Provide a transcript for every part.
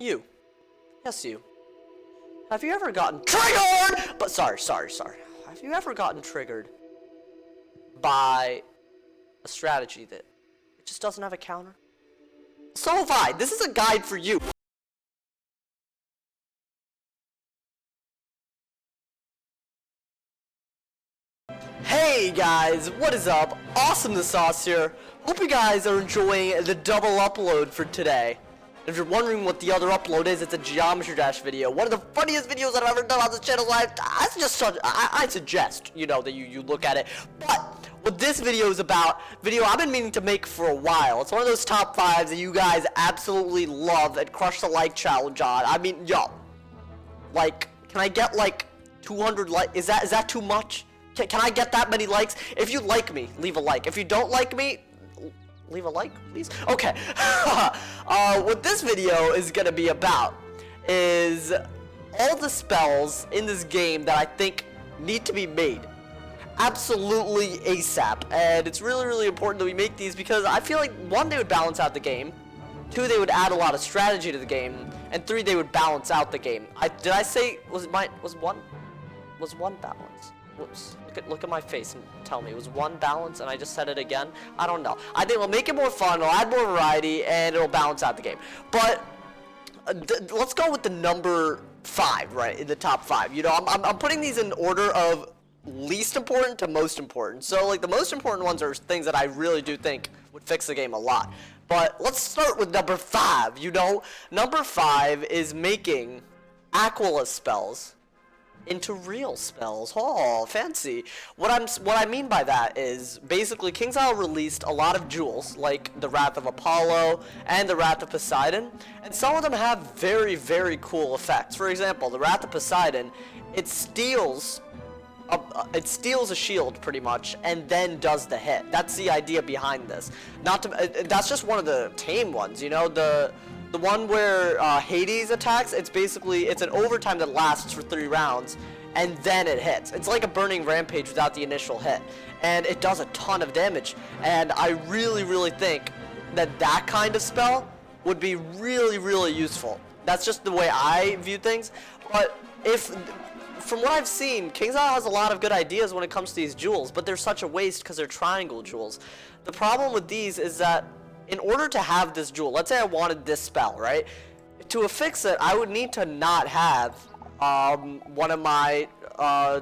You. Yes, you. Have you ever gotten triggered? But sorry. Have you ever gotten triggered by a strategy that it just doesn't have a counter? So have I. This is a guide for you. Hey guys, what is up? AwesomeTheSauce here. Hope you guys are enjoying the double upload for today. If you're wondering what the other upload is, it's a Geometry Dash video. One of the funniest videos that I've ever done on this channel. I suggest, you know, that you look at it. But what this video is about, I've been meaning to make for a while. It's one of those top 5s that you guys absolutely love and crush the like challenge on. I mean, yo, like, can I get like 200 likes? Is that too much? Can I get that many likes? If you like me, leave a like. If you don't like me, leave a like, please. Okay. What this video is gonna be about is all the spells in this game that I think need to be made absolutely ASAP. And it's really, really important that we make these because I feel like 1, they would balance out the game. 2, they would add a lot of strategy to the game. And 3, they would balance out the game. Did I say was one balance? Whoops. Look at my face and tell me, it was 1 balance and I just said it again? I don't know. I think we'll make it more fun, it'll add more variety, and it'll balance out the game. But let's go with the number 5, right, in the top 5. You know, I'm putting these in order of least important to most important. So, like, the most important ones are things that I really do think would fix the game a lot. But let's start with number 5, you know? Number 5 is making Aquila spells into real spells. Oh, fancy. What I mean by that is basically KingsIsle released a lot of jewels like the Wrath of Apollo and the Wrath of Poseidon, and some of them have very, very cool effects. For example, the Wrath of Poseidon, it steals a shield pretty much and then does the hit. That's the idea behind this. That's just one of the tame ones, you know. The one where Hades attacks, it's an overtime that lasts for 3 rounds, and then it hits. It's like a burning rampage without the initial hit, and it does a ton of damage. And I really, really think that kind of spell would be really, really useful. That's just the way I view things. But from what I've seen, KingsIsle has a lot of good ideas when it comes to these jewels, but they're such a waste because they're triangle jewels. The problem with these is that in order to have this jewel, let's say I wanted this spell, right? To affix it, I would need to not have one of my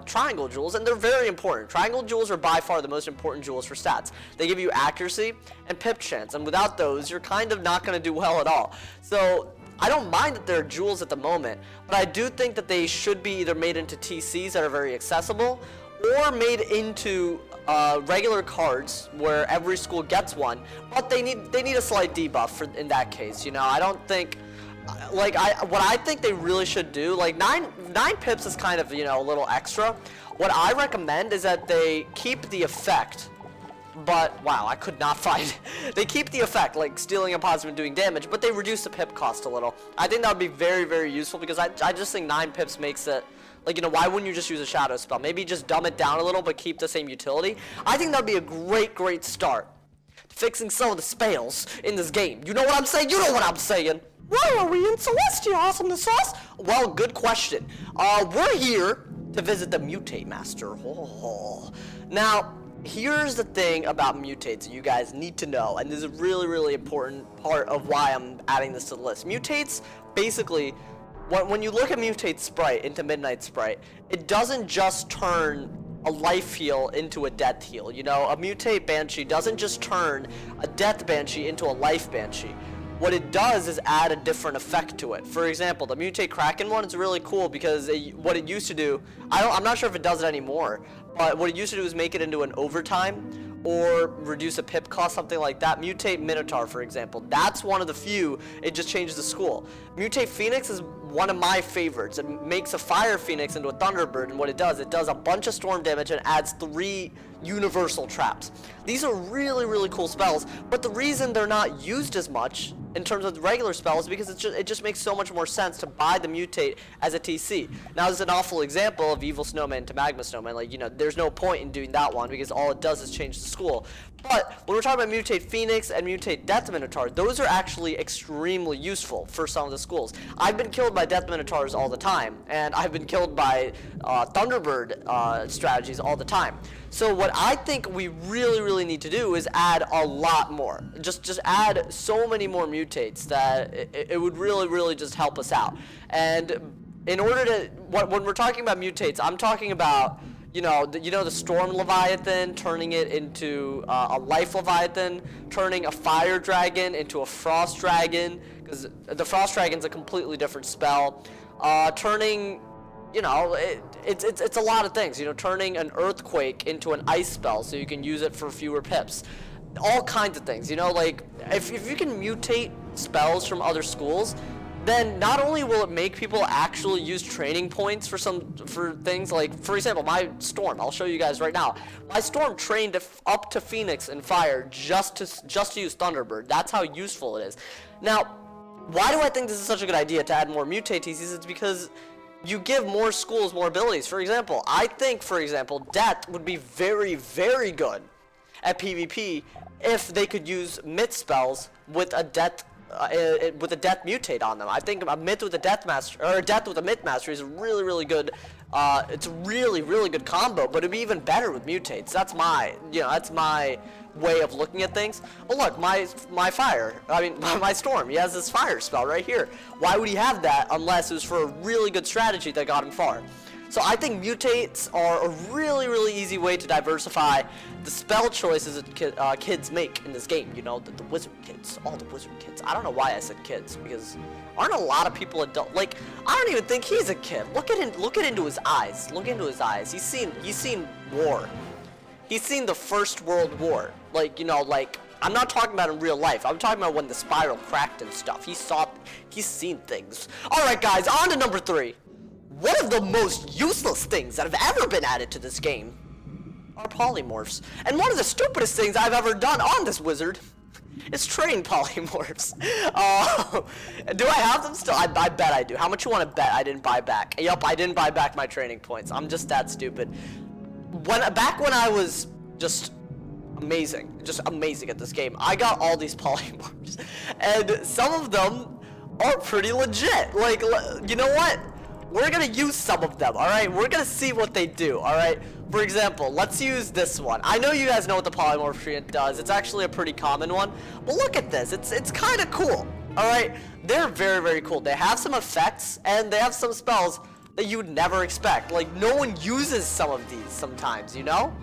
triangle jewels, and they're very important. Triangle jewels are by far the most important jewels for stats. They give you accuracy and pip chance, and without those, you're kind of not going to do well at all. So I don't mind that there are jewels at the moment, but I do think that they should be either made into TCs that are very accessible, or made into regular cards where every school gets one, but they need a slight debuff in that case. You know, I don't think, like, what I think they really should do, like 9 pips is kind of, you know, a little extra. What I recommend is that they keep the effect, but wow, I could not find it. They keep the effect, like stealing a positive and doing damage, but they reduce the pip cost a little. I think that would be very, very useful because I just think 9 pips makes it, like, you know, why wouldn't you just use a shadow spell? Maybe just dumb it down a little, but keep the same utility. I think that would be a great, great start to fixing some of the spells in this game. You know what I'm saying? You know what I'm saying. Why are we in Celestia, AwesomeTheSauce? Well, good question. We're here to visit the Mutate Master. Oh. Now, here's the thing about mutates that you guys need to know, and this is a really, really important part of why I'm adding this to the list. Mutates, basically, when you look at Mutate Sprite into Midnight Sprite, it doesn't just turn a life heal into a death heal. You know, a Mutate Banshee doesn't just turn a death Banshee into a life Banshee. What it does is add a different effect to it. For example, the Mutate Kraken one is really cool because what it used to do, I'm not sure if it does it anymore, but what it used to do is make it into an overtime or reduce a pip cost, something like that. Mutate Minotaur, for example, that's one of the few, it just changes the school. Mutate Phoenix is one of my favorites. It makes a Fire Phoenix into a Thunderbird, and what it does a bunch of storm damage and adds 3 universal traps. These are really, really cool spells, but the reason they're not used as much in terms of regular spells, because it just makes so much more sense to buy the mutate as a TC. Now, this is an awful example of Evil Snowman to Magma Snowman. Like, you know, there's no point in doing that one because all it does is change the school. But when we're talking about mutate Phoenix and mutate Death Minotaur, those are actually extremely useful for some of the schools. I've been killed by Death Minotaurs all the time, and I've been killed by Thunderbird strategies all the time. So what I think we really need to do is add a lot more. Just add so many more mutates that it would really just help us out. And in order to, when we're talking about mutates, I'm talking about, you know, the Storm Leviathan, turning it into a Life Leviathan, turning a Fire Dragon into a Frost Dragon, because the Frost Dragon's a completely different spell. Turning, you know, it's a lot of things. You know, turning an Earthquake into an Ice spell so you can use it for fewer pips. All kinds of things. You know, like if you can mutate spells from other schools, then not only will it make people actually use training points for things, like, for example, my Storm, I'll show you guys right now. My Storm trained up to Phoenix and Fire just to use Thunderbird. That's how useful it is. Now, why do I think this is such a good idea to add more mutate TCs? It's because you give more schools more abilities. For example, I think, for example, Death would be very good at PvP if they could use Myth spells with a Death mutate on them. I think a Myth with a Death Master, or a Death with a Myth Mastery is really good. It's a really good combo, but it'd be even better with mutates. That's my way of looking at things. Well, look, my Storm, he has this Fire spell right here. Why would he have that unless it was for a really good strategy that got him far? So I think mutates are a really easy way to diversify the spell choices that kids make in this game. You know, the wizard kids, all the wizard kids. I don't know why I said kids, because aren't a lot of people adult? Like, I don't even think he's a kid. Look into his eyes. Look into his eyes. He's seen war. He's seen the First World War. Like, you know, like, I'm not talking about in real life. I'm talking about when the spiral cracked and stuff. He's seen things. All right, guys, on to number 3. One of the most useless things that have ever been added to this game are polymorphs. And one of the stupidest things I've ever done on this wizard is train polymorphs. Do I have them still? I bet I do. How much you want to bet I didn't buy back? Yup, I didn't buy back my training points. I'm just that stupid. Back when I was just amazing at this game, I got all these polymorphs. And some of them are pretty legit. Like, you know what? We're gonna use some of them, alright? We're gonna see what they do, alright? For example, let's use this one. I know you guys know what the polymorph tree does. It's actually a pretty common one. But look at this. It's kind of cool, alright? They're very cool. They have some effects, and they have some spells that you would never expect. Like, no one uses some of these sometimes, you know?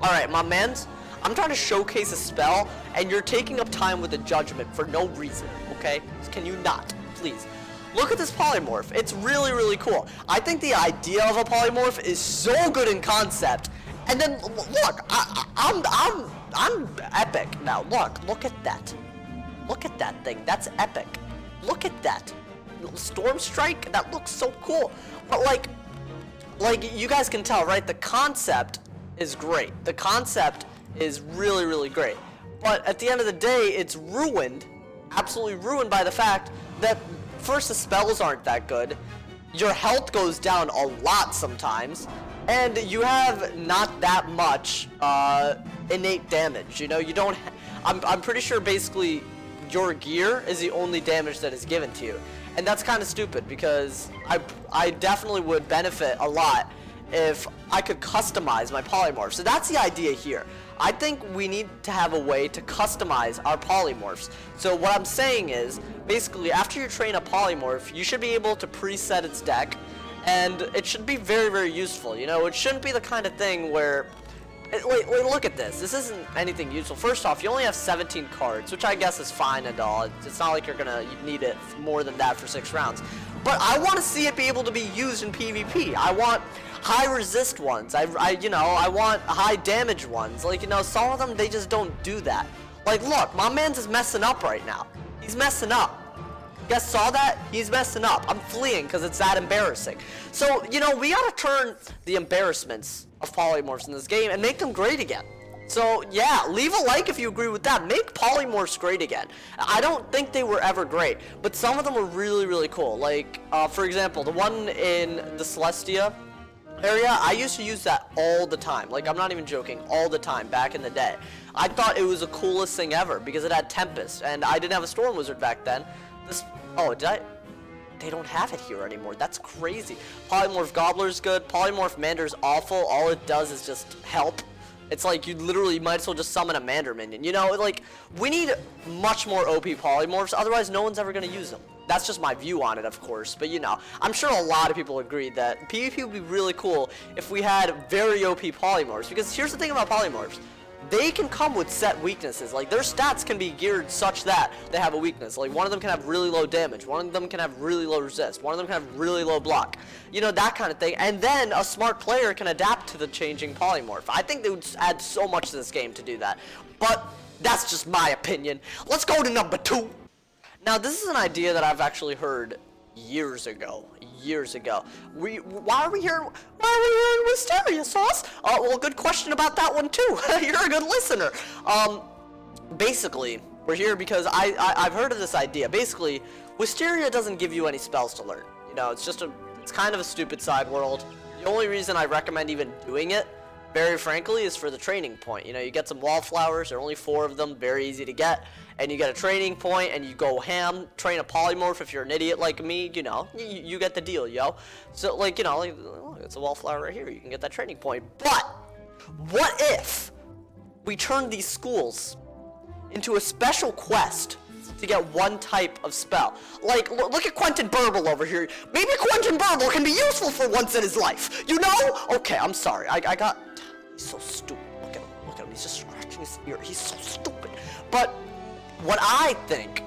Alright, my mans, I'm trying to showcase a spell, and you're taking up time with the judgment for no reason, okay? Can you not, please? Look at this polymorph. It's really cool. I think the idea of a polymorph is so good in concept. And then look, I'm epic now. Look at that. Look at that thing. That's epic. Look at that. Storm Strike. That looks so cool. But like you guys can tell, right? The concept is great. The concept is really great. But at the end of the day, it's ruined, absolutely ruined by the fact that first, the spells aren't that good, your health goes down a lot sometimes, and you have not that much innate damage. You know, you don't, I'm pretty sure basically your gear is the only damage that is given to you. And that's kind of stupid, because I definitely would benefit a lot if I could customize my polymorph. So that's the idea here. I think we need to have a way to customize our polymorphs. So what I'm saying is, basically, after you train a polymorph, you should be able to preset its deck, and it should be very useful. You know, it shouldn't be the kind of thing where, wait, look at this. This isn't anything useful. First off, you only have 17 cards, which I guess is fine and all. It's not like you're gonna need it more than that for 6 rounds. But I want to see it be able to be used in PvP. I want high resist ones. I want high damage ones. Like, you know, some of them, they just don't do that. Like, look, my man's is messing up right now. He's messing up. You guys saw that? He's messing up. I'm fleeing because it's that embarrassing. So, you know, we gotta turn the embarrassments of polymorphs in this game and make them great again. So yeah, leave a like if you agree with that. Make polymorphs great again. I don't think they were ever great, but some of them were really, really cool. Like, for example, the one in the Celestia area, I used to use that all the time. Like, I'm not even joking, all the time back in the day. I thought it was the coolest thing ever because it had Tempest, and I didn't have a Storm Wizard back then. Oh, did I? They don't have it here anymore. That's crazy. Polymorph Gobbler's good. Polymorph Mander's awful. All it does is just help. It's like you literally might as well just summon a Mander minion. You know, like, we need much more OP polymorphs, otherwise no one's ever going to use them. That's just my view on it, of course, but you know, I'm sure a lot of people agree that PvP would be really cool if we had very OP polymorphs, because here's the thing about polymorphs. They can come with set weaknesses. Like, their stats can be geared such that they have a weakness. Like, one of them can have really low damage, one of them can have really low resist, one of them can have really low block. You know, that kind of thing. And then a smart player can adapt to the changing polymorph. I think they would add so much to this game to do that. But that's just my opinion. Let's go to number 2. Now, this is an idea that I've actually heard years ago. Why are we here in Wisteria Sauce? Well, good question about that one too. You're a good listener. Basically, we're here because I've heard of this idea. Basically, Wisteria doesn't give you any spells to learn. You know, it's kind of a stupid side world. The only reason I recommend even doing it, very frankly, is for the training point. You know, you get some wallflowers, there are only 4 of them, very easy to get, and you get a training point, and you go ham, train a polymorph. If you're an idiot like me, you know, you get the deal, yo. So, like, you know, like, oh, it's a wallflower right here, you can get that training point. But, what if we turned these schools into a special quest to get one type of spell? Like, look at Quentin Burble over here. Maybe Quentin Burble can be useful for once in his life, you know? Okay, I'm sorry, I got... He's so stupid. Look at him. He's just scratching his ear. He's so stupid. But what I think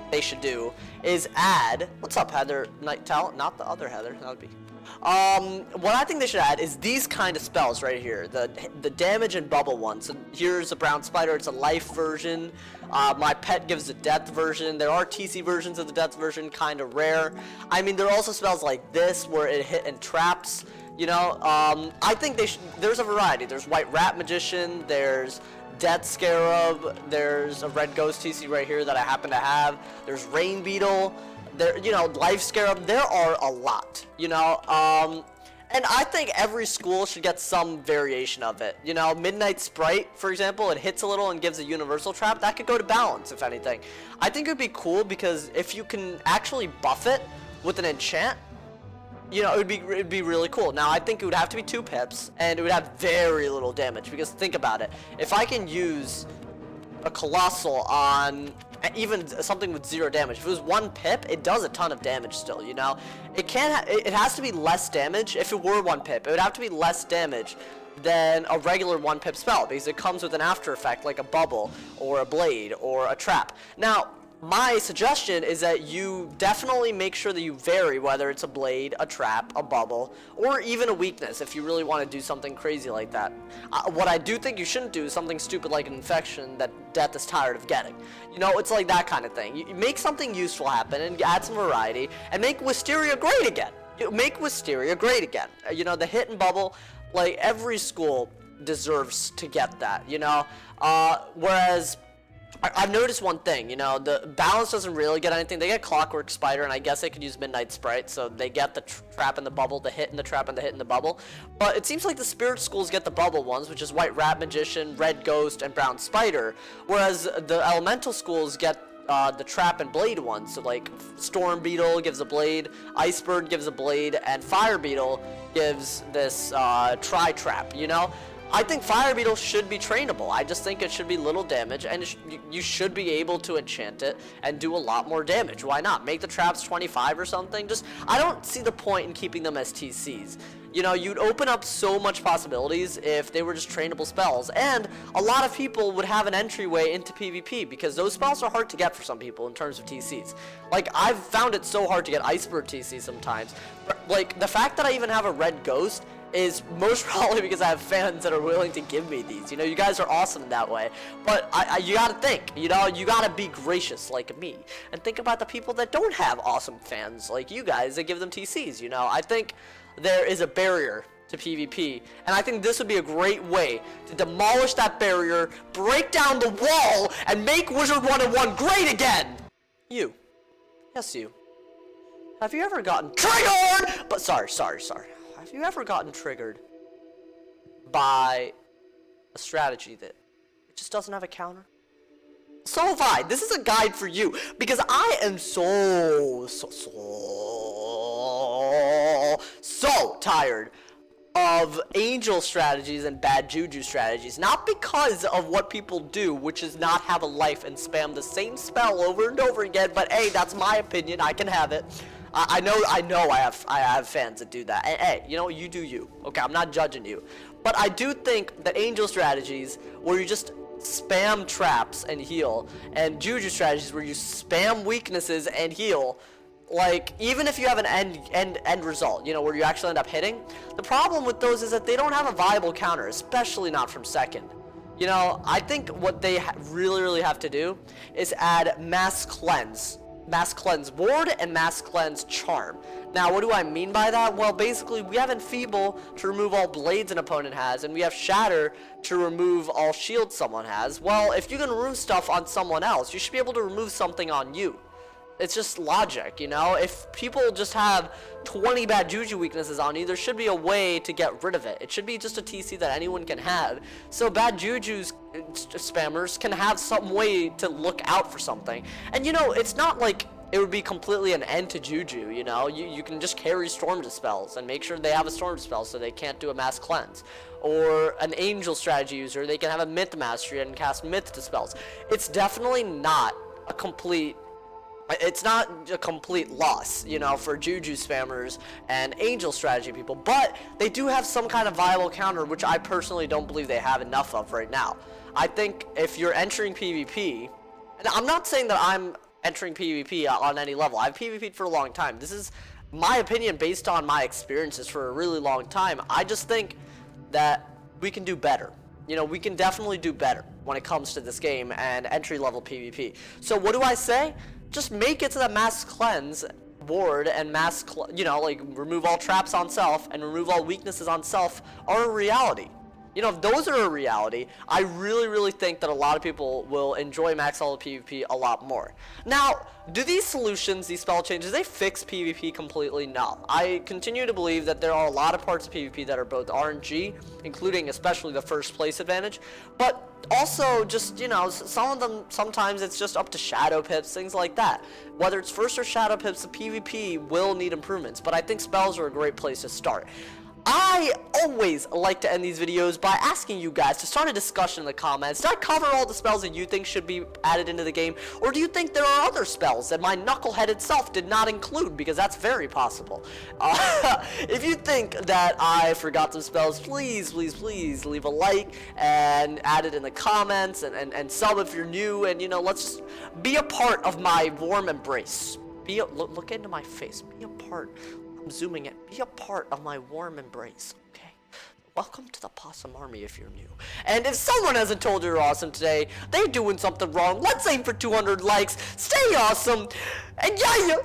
they should do is add... What's up, Heather? Night Talent? Not the other Heather. That would be... what I think they should add is these kind of spells right here. The damage and bubble ones. So here's a brown spider. It's a life version. My pet gives a death version. There are TC versions of the death version. Kind of rare. I mean, there are also spells like this where it hit and traps. You know, I think there's a variety. There's White Rat Magician, there's Death Scarab, there's a Red Ghost TC right here that I happen to have, there's Rain Beetle, you know, Life Scarab. There are a lot, you know, and I think every school should get some variation of it. You know, Midnight Sprite, for example, it hits a little and gives a universal trap. That could go to balance, if anything. I think it would be cool because if you can actually buff it with an enchant, you know, it'd be really cool. Now, I think it would have to be 2 pips, and it would have very little damage, because think about it. If I can use a Colossal on even something with 0 damage, if it was 1 pip, it does a ton of damage still, you know? It has to be less damage. If it were 1 pip, it would have to be less damage than a regular 1 pip spell, because it comes with an after effect, like a bubble, or a blade, or a trap. Now, my suggestion is that you definitely make sure that you vary whether it's a blade, a trap, a bubble, or even a weakness if you really want to do something crazy like that. What I do think you shouldn't do is something stupid like an infection that death is tired of getting. You know, it's like that kind of thing. You make something useful happen and add some variety and make Wisteria great again. Make Wisteria great again. You know, the hit and bubble, like every school deserves to get that, you know? Whereas I've noticed one thing, you know, the balance doesn't really get anything. They get Clockwork Spider, and I guess they could use Midnight Sprite, so they get the trap and the bubble, the hit and the trap and the hit and the bubble. But it seems like the Spirit schools get the bubble ones, which is White Rat Magician, Red Ghost, and Brown Spider, whereas the Elemental schools get the trap and blade ones. So like Storm Beetle gives a blade, Icebird gives a blade, and Fire Beetle gives this tri-trap, you know? I think Fire Beetle should be trainable. I just think it should be little damage, and you should be able to enchant it and do a lot more damage. Why not? Make the traps 25 or something. Just, I don't see the point in keeping them as TCs. You know, you'd open up so much possibilities if they were just trainable spells, and a lot of people would have an entryway into PvP, because those spells are hard to get for some people in terms of TCs. Like, I've found it so hard to get Icebird TC sometimes. Like, the fact that I even have a Red Ghost is most probably because I have fans that are willing to give me these. You know, you guys are awesome that way. But you gotta think, you know, you gotta be gracious like me. And think about the people that don't have awesome fans like you guys that give them TCs, you know. I think there is a barrier to PvP. And I think this would be a great way to demolish that barrier, break down the wall, and make Wizard101 great again! You. Yes, you. Have you ever gotten triggered? But sorry. Have you ever gotten triggered by a strategy that it just doesn't have a counter? So have I. This is a guide for you because I am so tired of angel strategies and bad juju strategies. Not because of what people do, which is not have a life and spam the same spell over and over again, but hey, that's my opinion. I can have it. I know I have fans that do that. And hey, you know, you do you. Okay, I'm not judging you. But I do think that angel strategies where you just spam traps and heal, and juju strategies where you spam weaknesses and heal, like, even if you have an end result, you know, where you actually end up hitting, the problem with those is that they don't have a viable counter, especially not from second. You know, I think what they really have to do is add mass cleanse ward and mass cleanse charm. Now, what do I mean by that? Well, basically, we have Enfeeble to remove all blades an opponent has, and we have Shatter to remove all shields someone has. Well, if you can remove stuff on someone else, you should be able to remove something on you. It's just logic, you know? If people just have 20 bad juju weaknesses on you, there should be a way to get rid of it. It should be just a TC that anyone can have. So bad juju spammers can have some way to look out for something. And you know, it's not like it would be completely an end to juju, you know? You can just carry storm dispels and make sure they have a storm dispel so they can't do a mass cleanse. Or an angel strategy user, they can have a myth mastery and cast myth dispels. It's definitely not a complete loss, you know, for juju spammers and angel strategy people, but they do have some kind of viable counter, which I personally don't believe they have enough of right now. I think if you're entering PvP, and I'm not saying that I'm entering PvP on any level, I've PvP'd for a long time. This is my opinion based on my experiences for a really long time. I just think that we can do better. You know, we can definitely do better when it comes to this game and entry-level PvP. So what do I say? Just make it so that mass cleanse ward and you know, like, remove all traps on self and remove all weaknesses on self are a reality. You know, if those are a reality, I really think that a lot of people will enjoy max level PvP a lot more. Now, do these solutions, these spell changes, they fix PvP completely? No. I continue to believe that there are a lot of parts of PvP that are both RNG, including especially the first place advantage, but also just, you know, some of them, sometimes it's just up to shadow pips, things like that. Whether it's first or shadow pips, the PvP will need improvements, but I think spells are a great place to start. I always like to end these videos by asking you guys to start a discussion in the comments. Did I cover all the spells that you think should be added into the game? Or do you think there are other spells that my knuckleheaded self did not include? Because that's very possible. If you think that I forgot some spells, please leave a like and add it in the comments and sub if you're new. And, you know, let's just be a part of my warm embrace. Look into my face. Be a part. I'm zooming in. Be a part of my warm embrace, okay? Welcome to the Possum Army if you're new. And if someone hasn't told you you're awesome today, they're doing something wrong. Let's aim for 200 likes. Stay awesome. And yeah.